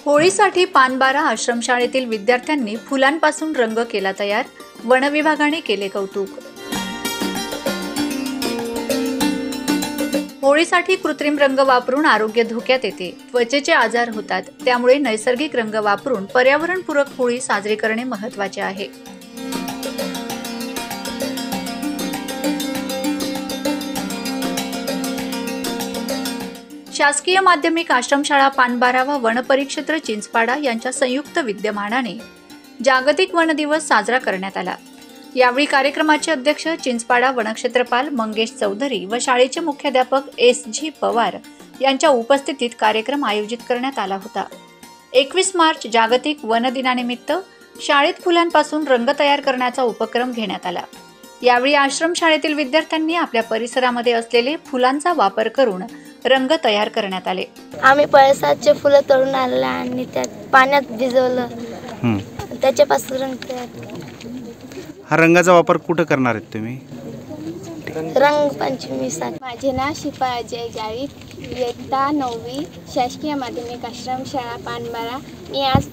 होळीसाठी पानबारा आश्रमशाळेतील विद्यार्थ्यांनी फुलांपासून रंग केला तयार, वन विभागाने केले कौतुक। होळीसाठी कृत्रिम रंग वापरून आरोग्य धोक्यात येते, त्वचेचे आजार होतात, त्यामुळे नैसर्गिक रंग वापरून पर्यावरणपूरक होळी साजरी करणे महत्त्वाचे आहे। शासकीय माध्यमिक आश्रमशाळा पानबारा व वनपरिक्षेत्र चिंचपाडा यांच्या संयुक्त विद्यमानाने जागतिक वन दिवस साजरा करण्यात आला। यावेळी कार्यक्रमाचे अध्यक्ष चिंचपाडा वनक्षेत्रपाल मंगेश चौधरी व शाळेचे मुख्याध्यापक SG पवार यांच्या उपस्थितीत कार्यक्रम आयोजित करण्यात आला होता। 21 मार्च जागतिक वन दिनानिमित्त शाळेत फुलांपासून रंग तयार करण्याचा उपक्रम घेण्यात आला। यावेळी आश्रमशाळेतील विद्यार्थ्यांनी आपल्या परिसरामध्ये असलेले फुलांचा वापर करून रंग तयार करण्यात आले। आम्ही पळसाचे फुलं तोडून आणले आणि त्यात पाण्यात भिजवलं, त्याच्यापासून रंग तयार केला। हा रंगाचा वापर कुठं करणार आहेत तुम्ही? रंगपंचमीसाठी। माझे नाव शिफा अजय जावीद, इयत्ता 9वी, शासकीय माध्यमिक आश्रमशाळा पानबारा। मी आज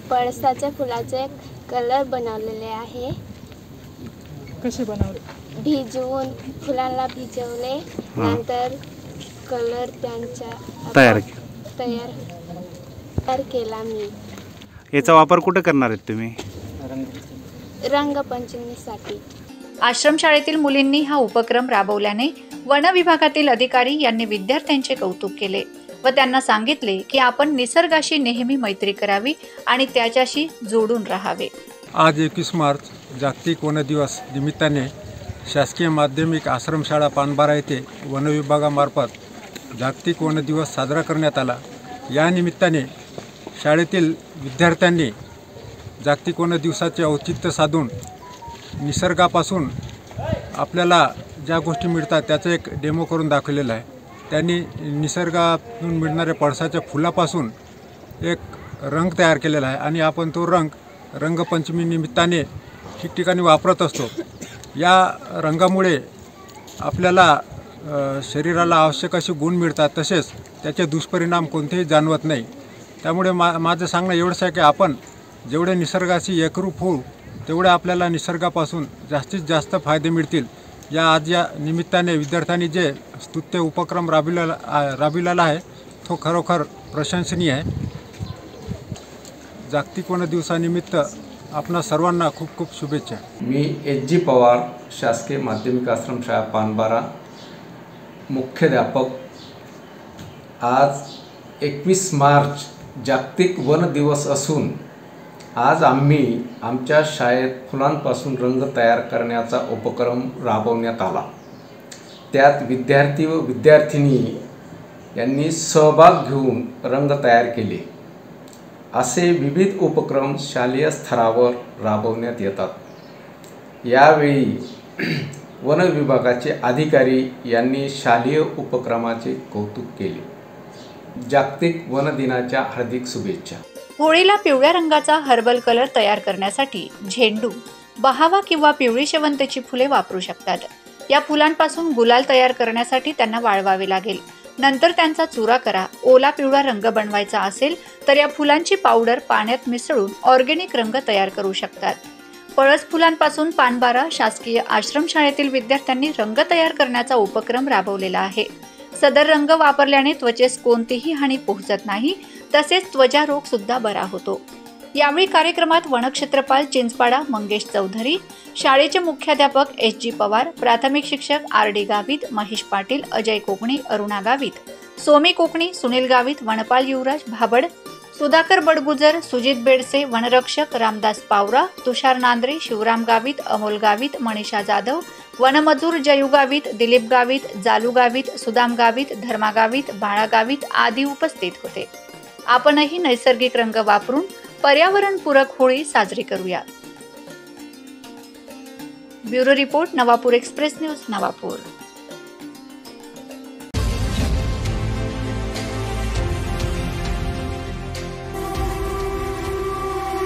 पळसाच्या फुलाचे कलर बनवलेले आहे। कसे बनवले? भिजवून फुलांना भिजवले, नंतर कलर त्यांचा तयार केला मी। याचा वापर कुठं करणार आहेत तुम्ही? रंगपंचमीसाठी। आश्रमशाळेतील मुलींनी हा उपक्रम राबवल्याने वन विभागातील अधिकारी यांनी विद्यार्थ्यांचे कौतुक केले व त्यांना सांगितले की आपण निसर्गाशी नेहमी मैत्री करावी आणि त्याच्याशी जोडून राहावे। आज 21 मार्च जागतिक वन दिवस निमित्ताने शासकीय माध्यमिक आश्रमशाळा पानबारा येथे वन विभागामार्फत जागतिक वन दिवस साजरा करण्यात आला। या निमित्ताने शाळेतील विद्यार्थ्यांनी जागतिक वन दिवसाचे औचित्य साधून निसर्गापासून आपल्याला ज्या गोष्टी मिळतात त्याचं एक डेमो करून दाखवलेला आहे। त्यांनी निसर्गातून मिळणाऱ्या पळसाच्या फुलापासून एक रंग तयार केलेला आहे आणि आपण तो रंगपंचमी निमित्ताने ठिकठिकाणी वापरत असतो। या रंगामुळे आपल्याला शरीराला आवश्यक असे गुण मिळतात, तसेच त्याचे दुष्परिणाम कोणतेही जाणवत नाही। त्यामुळे माझं सांगणं एवढंच आहे की आपण जेवढे निसर्गाशी एकरूप होऊ तेवढे आपल्याला निसर्गापासून जास्तीत जास्त फायदे मिळतील। आज या निमित्ताने विद्यार्थ्यांनी जे स्तुत्य उपक्रम राबविलेला आहे तो खरोखर प्रशंसनीय आहे। जागतिक वन दिवसानिमित्त आपणा सर्वांना खूप खूप शुभेच्छा। मी SG पवार, शासकीय माध्यमिक आश्रमशाळा पानबारा, मुख्याध्यापक। आज 21 मार्च जागतिक वन दिवस असून आज आम्ही आमच्या शाळेत फुलांपासून रंग तयार करण्याचा उपक्रम राबवण्यात आला। त्यात विद्यार्थी व विद्यार्थिनी यांनी सहभाग घेऊन रंग तयार केले। असे विविध उपक्रम शालेय स्तरावर राबवण्यात येतात। यावेळी वन विभागाचे अधिकारी यांनी शालेय उपक्रमाचे कौतुक केले। जागतिक वन दिनाच्या हार्दिक शुभेच्छा। होळीला पिवळ्या रंगाचा हर्बल कलर तयार करण्यासाठी झेंडू, बहावा किंवा पिवळी शेवंतीची फुले वापरू शकतात। या फुलांपासून गुलाल तयार करण्यासाठी त्यांना वाळवावे लागेल। नंतर त्यांचा चुरा करा। ओला पिवळा रंग बनवायचा असेल तर या फुलांची पावडर पाण्यात मिसळून ऑर्गॅनिक रंग तयार करू शकतात। पळस फुलांपासून पानबारा शासकीय आश्रमशाळेतील विद्यार्थ्यांनी रंग तयार करण्याचा उपक्रम राबवलेला आहे। सदर रंग वापरल्याने त्वचेस कोणतीही हानी पोहोचत नाही, तसेच त्वचा रोग सुद्धा बरा होतो। यावेळी कार्यक्रमात वनक्षेत्रपाल चिंचपाडा मंगेश चौधरी, शाळेचे मुख्याध्यापक SG पवार, प्राथमिक शिक्षक RD गावित, महेश पाटील, अजय कोकणी, अरुणा गावित, सोमी कोकणी, सुनील गावित, वनपाल युवराज भाबड, सुधाकर बडगुजर, सुजित बेडसे, वनरक्षक रामदास पावरा, तुषार नांद्रे, शिवराम गावित, अमोल गावित, मनीषा जाधव, वनमजूर जयू गावित, दिलीप गावित, जालू गावित, सुदाम गावित, धर्मा गावित, बाळा गावित आदी उपस्थित होते। आपणही नैसर्गिक रंग वापरून पर्यावरणपूरक होळी साजरी करूया। Bureau report, Navapur express news, Navapur.